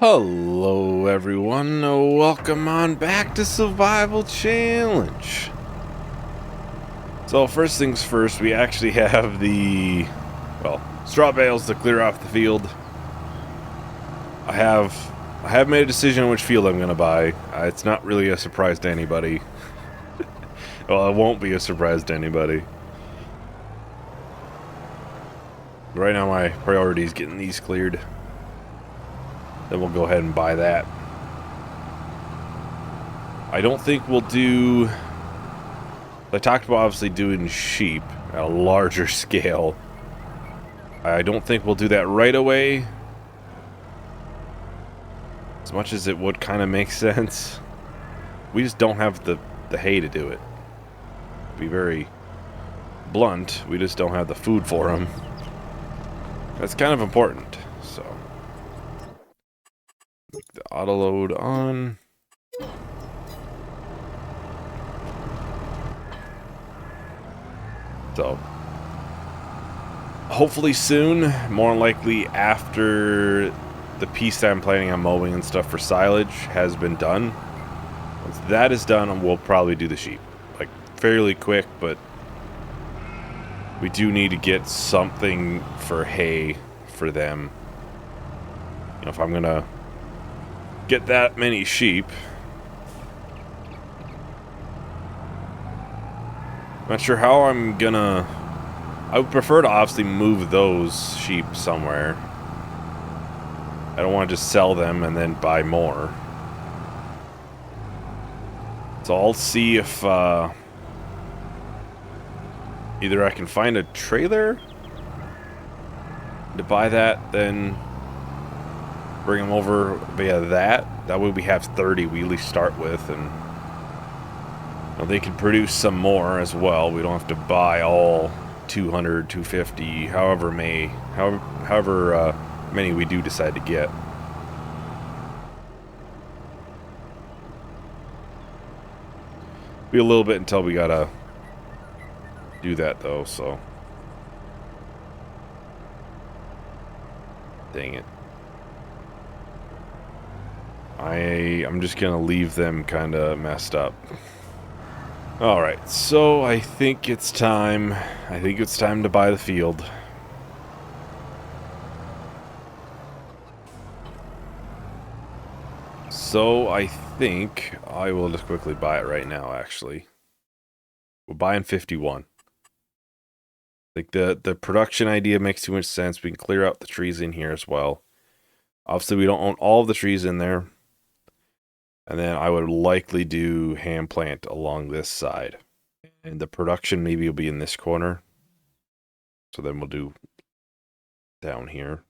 Hello everyone, welcome on back to Survival Challenge. So first things first, we actually have the, straw bales to clear off the field. I have made a decision on which field I'm going to buy. It's not really a surprise to anybody. Well, it won't be a surprise to anybody. Right now my priority is getting these cleared. Then we'll go ahead and buy that. I don't think we'll do... I talked about obviously doing sheep at a larger scale. I don't think we'll do that right away. As much as it would kind of make sense. We just don't have the hay to do it. To be very blunt, we just don't have the food for them. That's kind of important, so... the auto load on. So hopefully soon, more likely after the piece that I'm planning on mowing and stuff for silage has been done. Once that is done, we'll probably do the sheep. Like fairly quick, but we do need to get something for hay for them. You know, if I'm gonna get that many sheep. Not sure how I'm gonna... I would prefer to obviously move those sheep somewhere. I don't want to just sell them and then buy more. So I'll see if either I can find a trailer to buy that, then bring them over via that. That way we have 30 we at least start with, and they can produce some more as well. We don't have to buy all 200, 250, however many we do decide to get. Be a little bit until we gotta do that though, so. Dang it. I'm just gonna leave them kinda messed up. Alright, so I think it's time. I think it's time to buy the field. So I think I will just quickly buy it right now, actually. We're buying 51. I think the production idea makes too much sense. We can clear out the trees in here as well. Obviously, we don't own all of the trees in there. And then I would likely do hand plant along this side. And the production maybe will be in this corner. So then we'll do down here.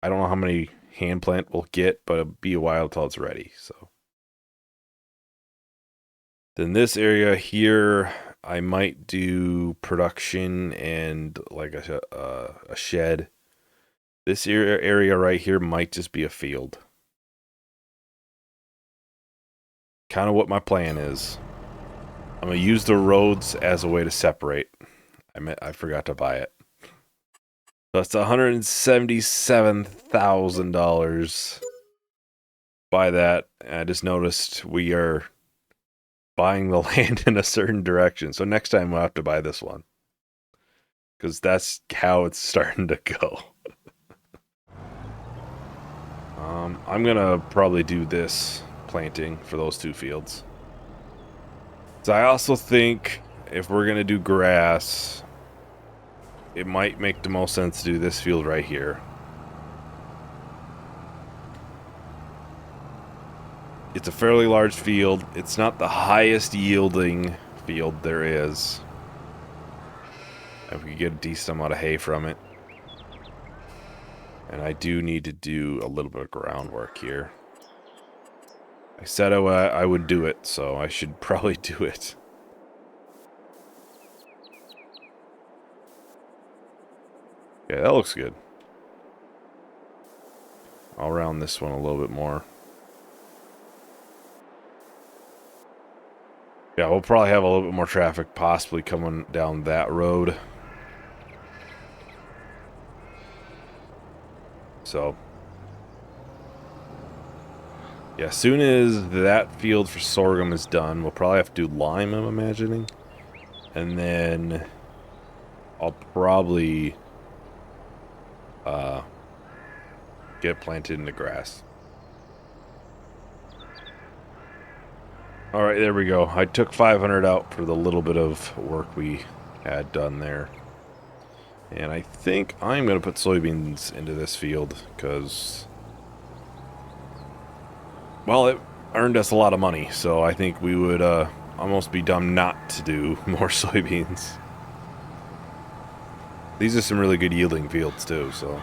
I don't know how many hand plant we'll get, but it'll be a while till it's ready. So then this area here, I might do production and like a shed. This area right here might just be a field. Kind of what my plan is. I'm going to use the roads as a way to separate. I forgot to buy it. So that's $177,000. Buy that. I just noticed we are buying the land in a certain direction. So next time we'll have to buy this one. Because that's how it's starting to go. I'm going to probably do this planting for those two fields. So I also think if we're going to do grass, it might make the most sense to do this field right here. It's a fairly large field. It's not the highest yielding field there is. If we get a decent amount of hay from it. And I do need to do a little bit of groundwork here. I said I would do it, so I should probably do it. Yeah, that looks good. I'll round this one a little bit more. Yeah, we'll probably have a little bit more traffic possibly coming down that road. So Yeah, as soon as that field for sorghum is done, we'll probably have to do lime, I'm imagining. And then I'll probably get it planted in the grass. Alright, there we go. I took 500 out for the little bit of work we had done there. And I think I'm going to put soybeans into this field, because, well, it earned us a lot of money, so I think we would almost be dumb not to do more soybeans. These are some really good yielding fields, too, so.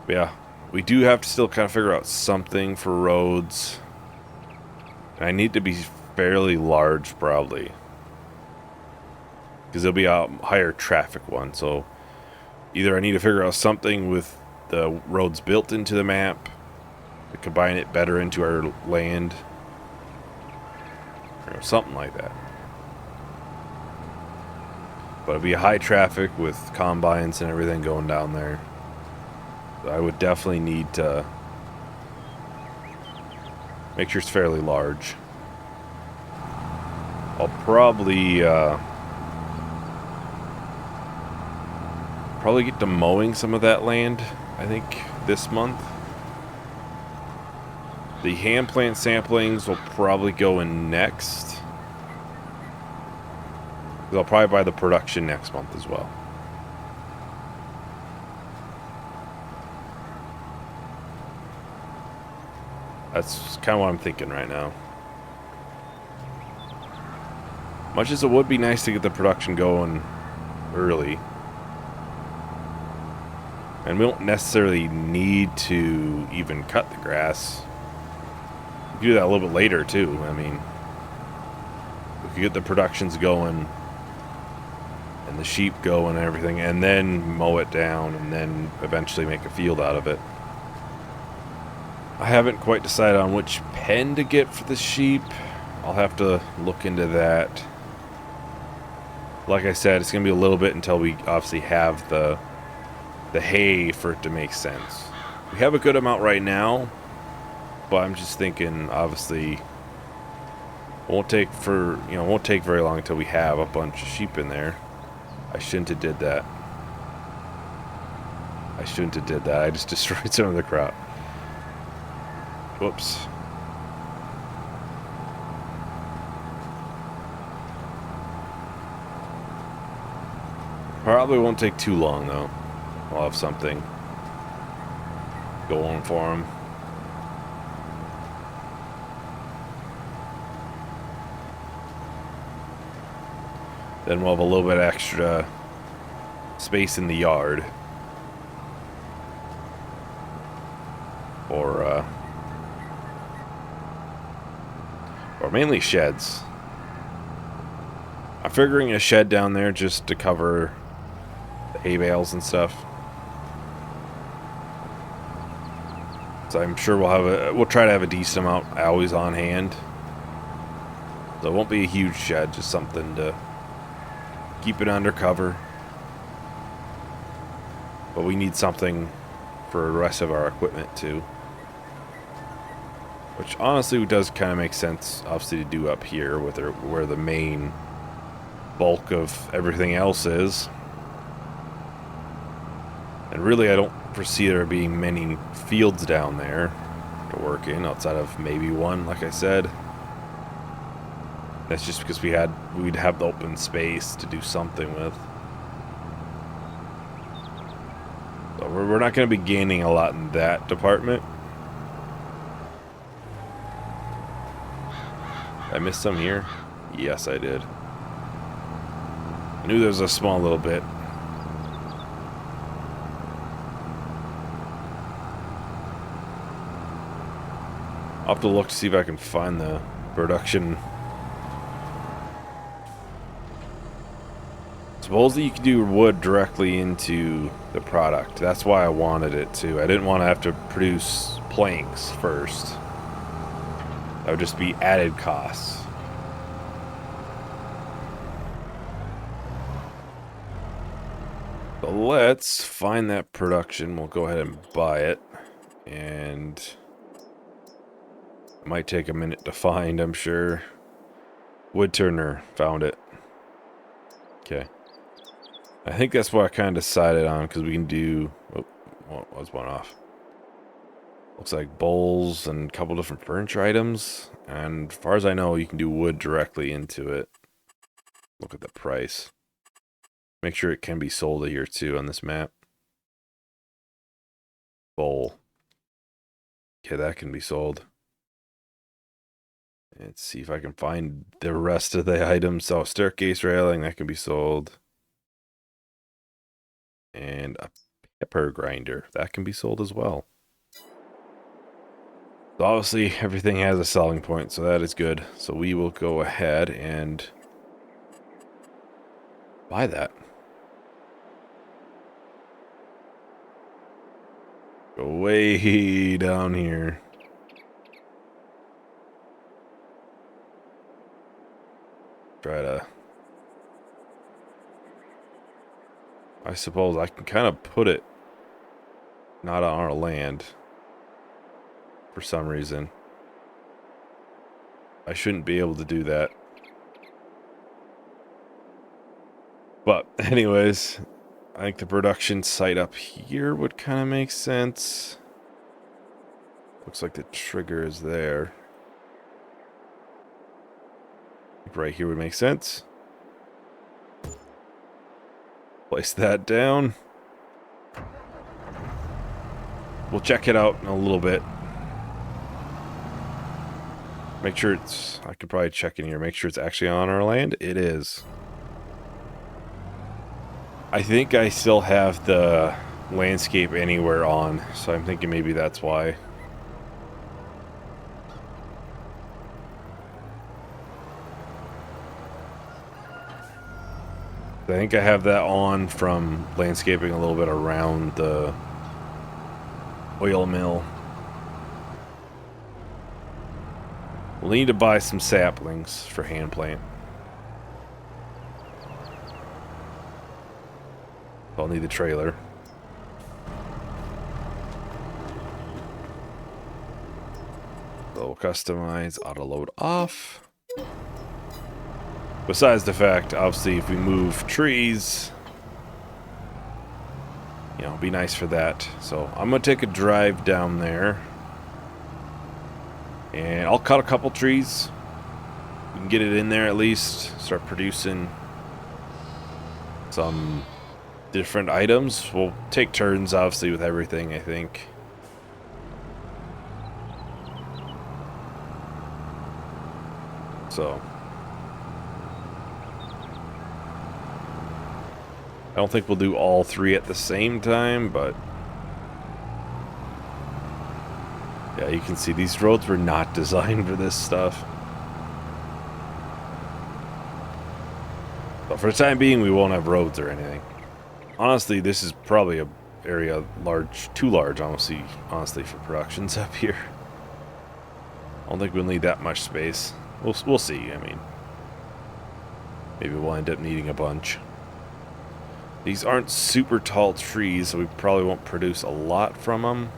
But yeah, we do have to still kind of figure out something for roads. And I need to be fairly large, probably, because there'll be a higher traffic one, so either I need to figure out something with the roads built into the map to combine it better into our land, or something like that. But it'll be a high traffic with combines and everything going down there. So I would definitely need to make sure it's fairly large. I'll probably get to mowing some of that land, I think, this month. The hand plant samplings will probably go in next. I'll probably buy the production next month as well. That's kind of what I'm thinking right now. Much as it would be nice to get the production going early. And we don't necessarily need to even cut the grass. We can do that a little bit later, too. I mean, we could get the productions going and the sheep going and everything, and then mow it down, and then eventually make a field out of it. I haven't quite decided on which pen to get for the sheep. I'll have to look into that. Like I said, it's going to be a little bit until we obviously have the hay for it to make sense. We have a good amount right now, but I'm just thinking, obviously, it won't take very long until we have a bunch of sheep in there. I shouldn't have did that. I just destroyed some of the crop. Whoops. Probably won't take too long, though. We'll have something going for him. Then we'll have a little bit extra space in the yard. Or mainly sheds. I'm figuring a shed down there just to cover the hay bales and stuff. So I'm sure we'll try to have a decent amount always on hand. So it won't be a huge shed, just something to keep it under cover. But we need something for the rest of our equipment too. Which honestly does kind of make sense, obviously, to do up here with where the main bulk of everything else is. And really, I don't foresee there being many fields down there to work in, outside of maybe one, like I said. That's just because we'd have the open space to do something with. So we're not going to be gaining a lot in that department. I missed some here? Yes, I did. I knew there was a small little bit. I'll have to look to see if I can find the production. Supposedly you can do wood directly into the product. That's why I wanted it to. I didn't want to have to produce planks first. That would just be added costs. But let's find that production. We'll go ahead and buy it. And it might take a minute to find, I'm sure. Wood turner, found it. Okay. I think that's what I kind of decided on, because we can do... Oh, was one off. Looks like bowls and a couple different furniture items. And as far as I know, you can do wood directly into it. Look at the price. Make sure it can be sold here too on this map. Bowl. Okay, that can be sold. Let's see if I can find the rest of the items. So, staircase railing, that can be sold. And a pepper grinder, that can be sold as well. So obviously, everything has a selling point, so that is good. So we will go ahead and buy that. Go way down here. Try to... I suppose I can kind of put it not on our land for some reason. I shouldn't be able to do that. But anyways, I think the production site up here would kind of make sense. Looks like the trigger is there. Right here would make sense. Place that down. We'll check it out in a little bit. Make sure it's... I could probably check in here. Make sure it's actually on our land. It is. I think I still have the landscape anywhere on, so I'm thinking maybe that's why. I think I have that on from landscaping a little bit around the oil mill. We'll need to buy some saplings for hand plant. I'll need the trailer. So customize, auto load off. Besides the fact, obviously, if we move trees, you know, it'd be nice for that. So I'm gonna take a drive down there, and I'll cut a couple trees. We can get it in there at least. Start producing some different items. We'll take turns, obviously, with everything, I think. So I don't think we'll do all three at the same time, but yeah, you can see these roads were not designed for this stuff. But for the time being, we won't have roads or anything. Honestly, this is probably a area large, too large, honestly, for productions up here. I don't think we'll need that much space. We'll see. I mean, maybe we'll end up needing a bunch. These aren't super tall trees, so we probably won't produce a lot from them.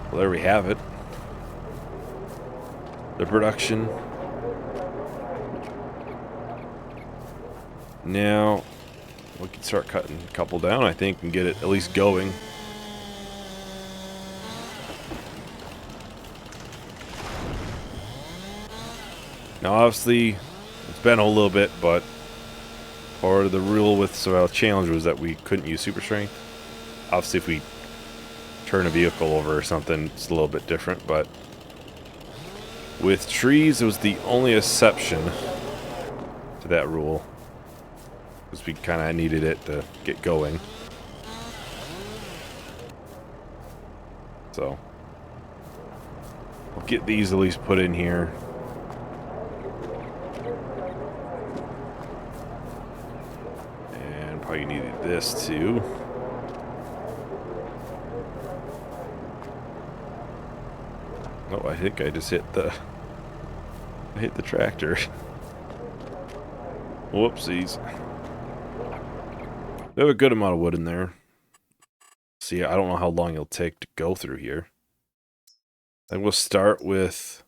Well, there we have it. The production. Now, we can start cutting a couple down, I think, and get it at least going. Now, obviously, it's been a little bit, but part of the rule with Survival Challenge was that we couldn't use super strength. Obviously, if we turn a vehicle over or something, it's a little bit different, but with trees, it was the only exception to that rule, because we kind of needed it to get going. So, we'll get these at least put in here. And probably needed this too. Oh, I think I just hit the tractor. Whoopsies. We have a good amount of wood in there. see. I don't know how long it'll take to go through here. I think we'll start with...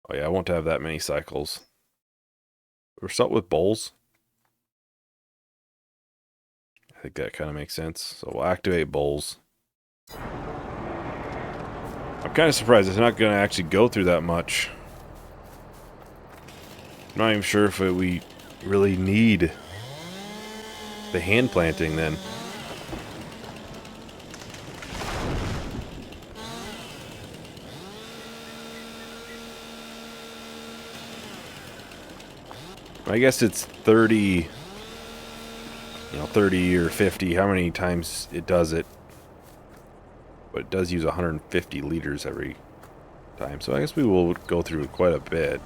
Oh yeah, I won't have that many cycles. We'll start with bowls. I think that kind of makes sense. So we'll activate bowls. I'm kind of surprised it's not going to actually go through that much. I'm not even sure if we really need the hand planting then. I guess it's 30, 30 or 50, how many times it does it. But it does use 150 liters every time, so I guess we will go through quite a bit.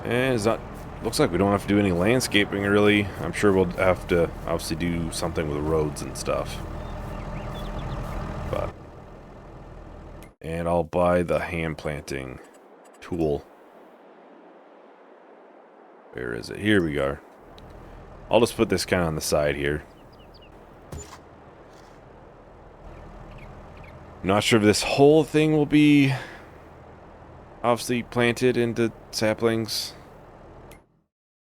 And it's not... Looks like we don't have to do any landscaping, really. I'm sure we'll have to, obviously, do something with roads and stuff. But... And I'll buy the hand planting tool. Where is it? Here we are. I'll just put this kind of on the side here. Not sure if this whole thing will be obviously planted into saplings.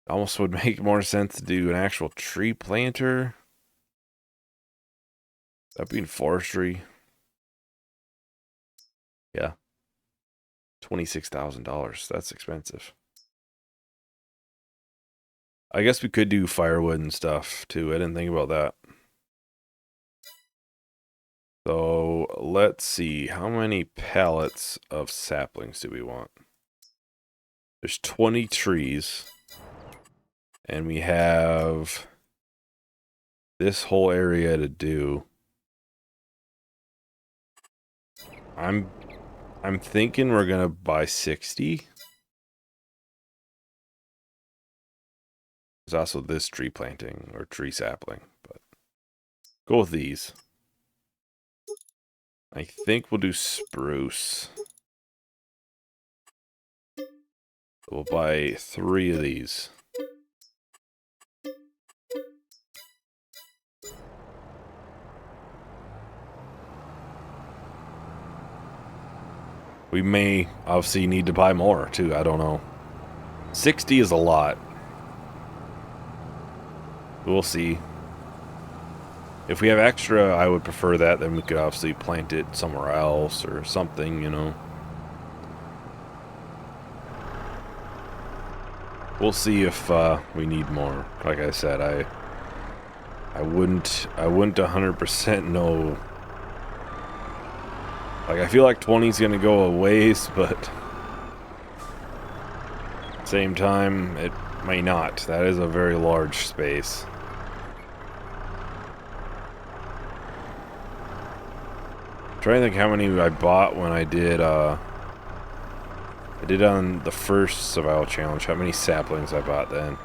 Almost would make more sense to do an actual tree planter. That being forestry. Yeah. $26,000. That's expensive. I guess we could do firewood and stuff too. I didn't think about that. So let's see. How many pallets of saplings do we want? There's 20 trees. And we have this whole area to do. I'm thinking we're gonna buy 60. There's also this tree planting or tree sapling, but go with these. I think we'll do spruce. We'll buy 3 of these. We may obviously need to buy more too, I don't know. 60 is a lot. We'll see. If we have extra, I would prefer that. Then we could obviously plant it somewhere else or something, you know. We'll see if we need more. Like I said, I wouldn't 100% know. Like, I feel like 20 is gonna go a ways, but at the same time, it may not. That is a very large space. I'm trying to think how many I bought when I did on the first survival challenge, how many saplings I bought then.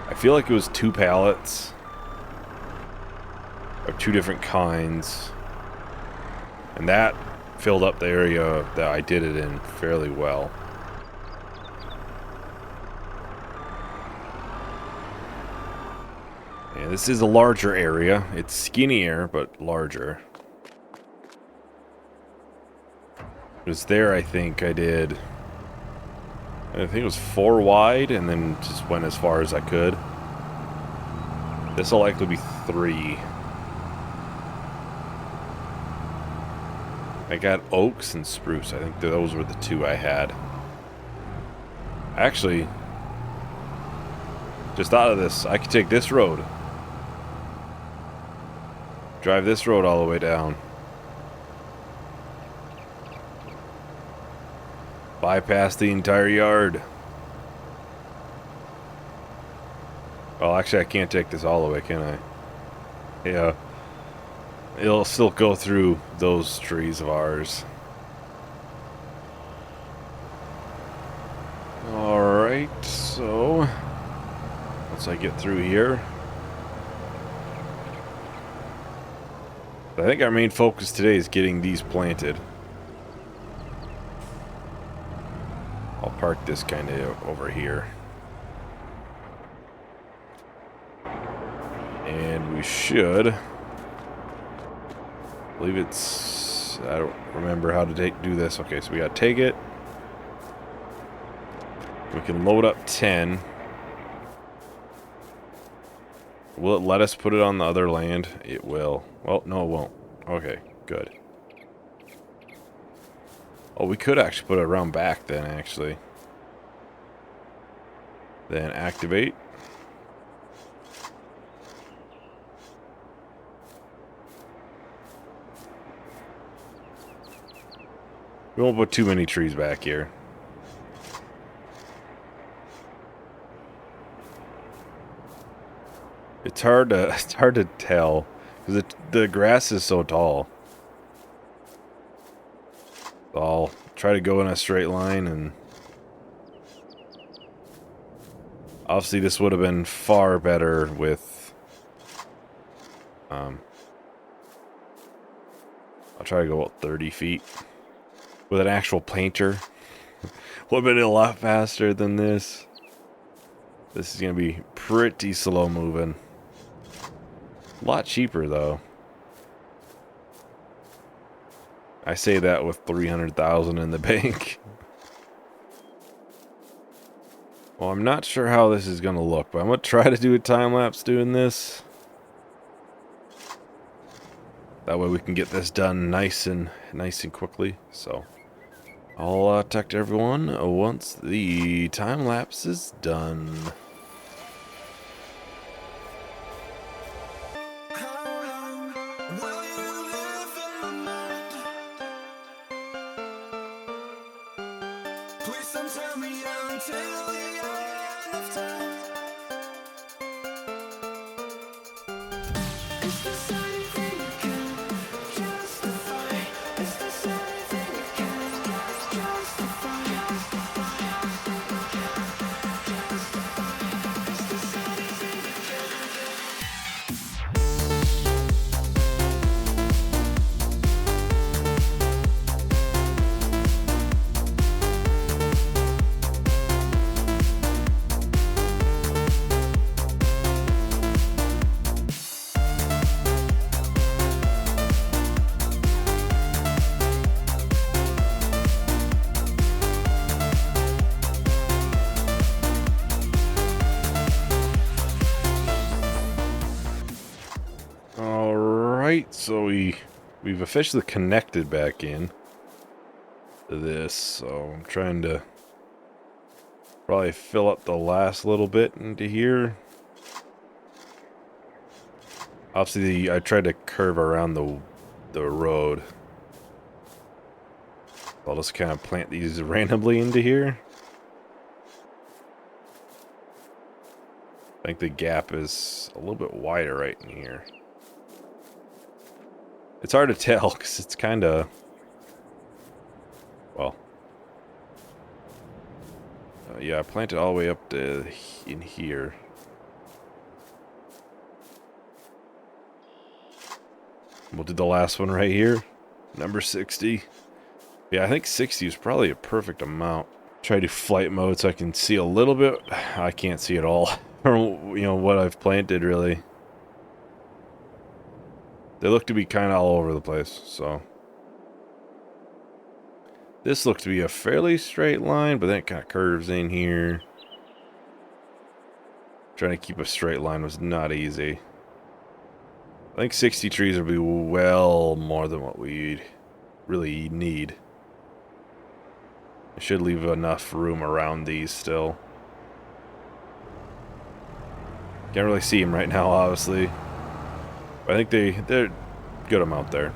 I feel like it was 2 pallets of 2 different kinds. And that filled up the area that I did it in fairly well. And this is a larger area. It's skinnier, but larger. It was there, I think it was 4 wide, and then just went as far as I could. This will likely be 3. I got oaks and spruce. I think those were the 2 I had. Actually, just thought of this. I could take this road. Drive this road all the way down. Bypass the entire yard. Well, actually, I can't take this all the way, can I? Yeah. It'll still go through those trees of ours. Alright, so once I get through here, I think our main focus today is getting these planted. I'll park this kind of over here. And we should... I believe it's... I don't remember how to do this. Okay, so we gotta take it. We can load up 10. Will it let us put it on the other land? It will. Well, no, it won't. Okay, good. Oh, we could actually put it around back then, actually. Then activate. We won't put too many trees back here. It's hard to tell because the grass is so tall. So I'll try to go in a straight line, and obviously this would have been far better with I'll try to go about 30 feet with an actual painter. Would have been a lot faster than this. This is gonna be pretty slow moving. A lot cheaper though. I say that with 300,000 in the bank. Well, I'm not sure how this is gonna look, but I'm gonna try to do a time lapse doing this. That way we can get this done nice and quickly. So I'll talk to everyone once the time lapse is done. Please don't tell me until the end of time. Is this anything you can justify? Is this anything you can justify? Is this anything you can? Alright, so we've officially connected back in to this, so I'm trying to probably fill up the last little bit into here. Obviously, I tried to curve around the road. I'll just kind of plant these randomly into here. I think the gap is a little bit wider right in here. It's hard to tell because it's kind of, well, yeah, I planted all the way up to in here. We'll do the last one right here, number 60. Yeah, I think 60 is probably a perfect amount. Try to do flight mode so I can see a little bit. I can't see it all, or you know what I've planted really. They look to be kind of all over the place, so. This looks to be a fairly straight line, but then it kind of curves in here. Trying to keep a straight line was not easy. I think 60 trees would be well more than what we really need. I should leave enough room around these still. Can't really see them right now, obviously. I think they're a good amount there.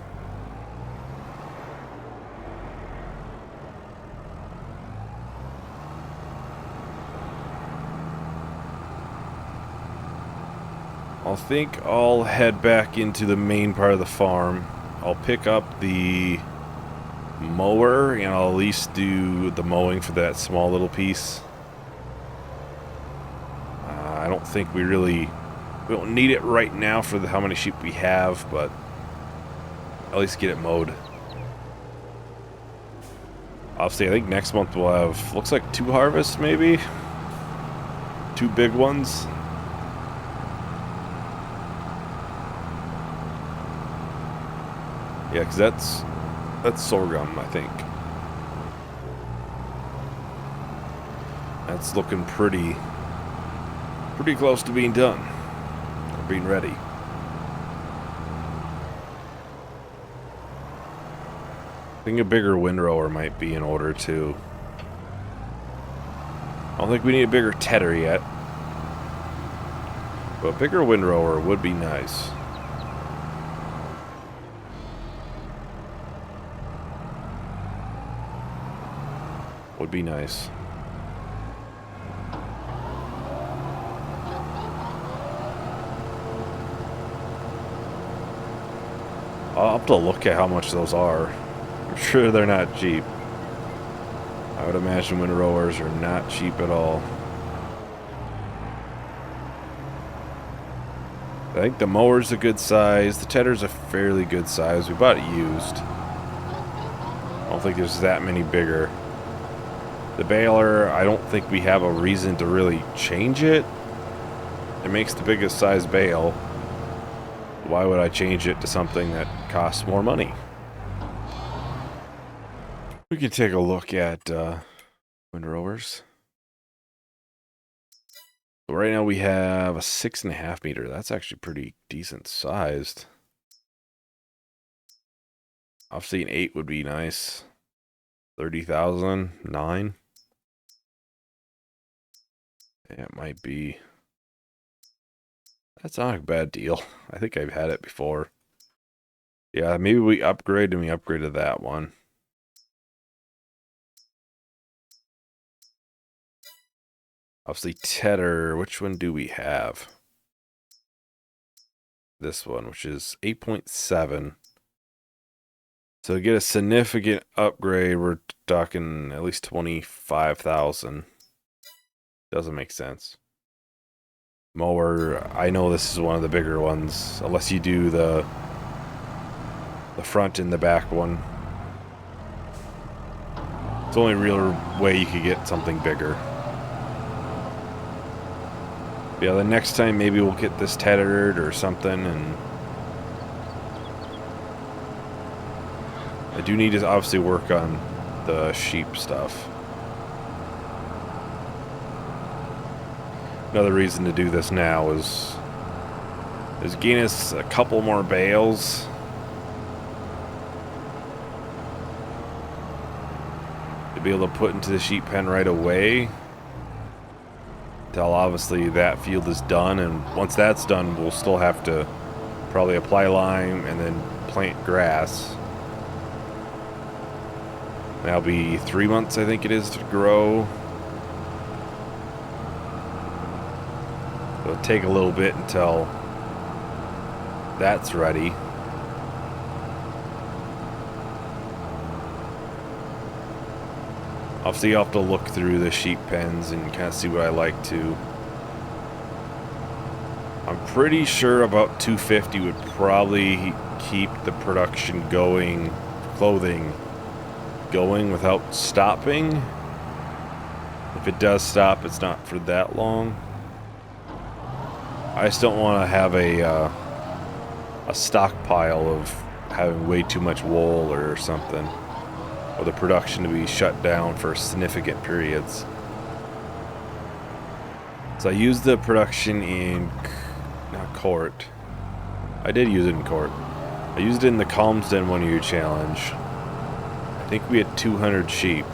I think I'll head back into the main part of the farm. I'll pick up the mower and I'll at least do the mowing for that small little piece. I don't think we don't need it right now for how many sheep we have, but at least get it mowed. Obviously, I think next month we'll have, looks like 2 harvests maybe? 2 big ones. Yeah, because that's sorghum, I think. That's looking pretty close to being done. Or being ready. I think a bigger windrower might be in order too. I don't think we need a bigger tedder yet. But a bigger windrower would be nice. Would be nice. I'll have to look at how much those are. I'm sure they're not cheap. I would imagine windrowers are not cheap at all. I think the mower's a good size. The tedder's a fairly good size. We bought it used. I don't think there's that many bigger. The baler, I don't think we have a reason to really change it. It makes the biggest size bale. Why would I change it to something that costs more money? We can take a look at windrowers. So right now we have a 6.5 meter. That's actually pretty decent sized. Obviously an 8 would be nice. 30,000, 9. Yeah, it might be. That's not a bad deal. I think I've had it before. Yeah, maybe we upgrade and we upgraded that one. Obviously tedder, which one do we have? This one, which is 8.7. So to get a significant upgrade, we're talking at least 25,000. Doesn't make sense. Mower, I know this is one of the bigger ones, unless you do the front and the back one. It's the only real way you could get something bigger. Yeah, the next time maybe we'll get this tethered or something, and I do need to obviously work on the sheep stuff. Another reason to do this now is gain us a couple more bales. To be able to put into the sheep pen right away. Until obviously that field is done, and once that's done, we'll still have to probably apply lime and then plant grass. That'll be 3 months, I think it is, to grow. It'll take a little bit until that's ready. Obviously, you'll have to look through the sheep pens and kind of see what I like to. I'm pretty sure about 250 would probably keep the production going, clothing going without stopping. If it does stop, it's not for that long. I just don't want to have a stockpile of having way too much wool or something, or the production to be shut down for significant periods. So I used the production in, not court. I did use it in court. I used it in the Calmsden 1 year challenge. I think we had 200 sheep,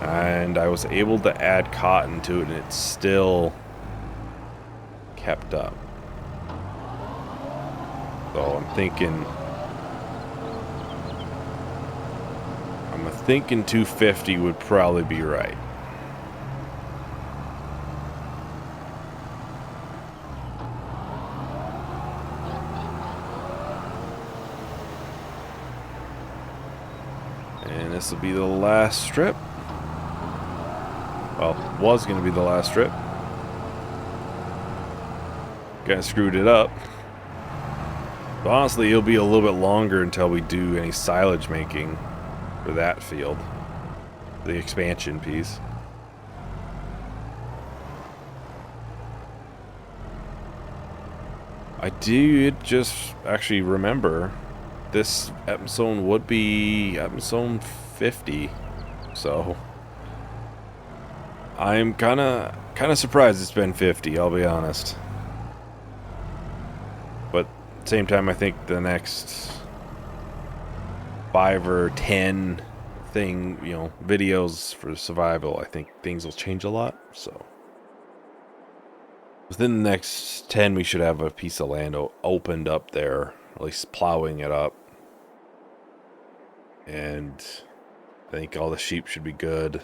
and I was able to add cotton to it, and it still kept up. So I'm thinking 250 would probably be right. And this will be the last strip. Well, was going to be the last strip. Kind of screwed it up. But honestly, it'll be a little bit longer until we do any silage making for that field. the expansion piece. I did just actually remember this episode would be episode 50, so I'm kind of surprised it's been 50. I'll be honest, but at the same time, I think the next 5 or 10 videos for survival, I think things will change a lot. So within the next 10, we should have a piece of land opened up there, at least plowing it up. And I think all the sheep should be good.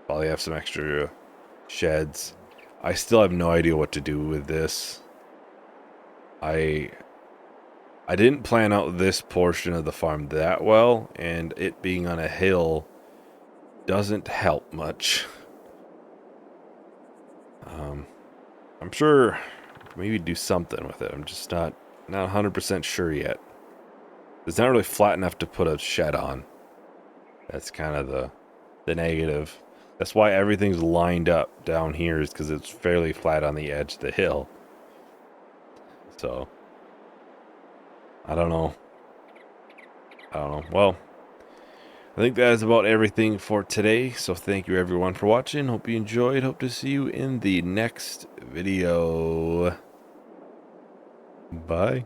Probably have some extra sheds. I still have no idea what to do with this. I didn't plan out this portion of the farm that well, and it being on a hill doesn't help much. I'm sure maybe do something with it. I'm just not 100% sure yet. It's not really flat enough to put a shed on. That's kind of the negative. That's why everything's lined up down here, is because it's fairly flat on the edge of the hill. So I don't know. Well, I think that is about everything for today. So thank you everyone for watching. Hope you enjoyed. Hope to see you in the next video. Bye.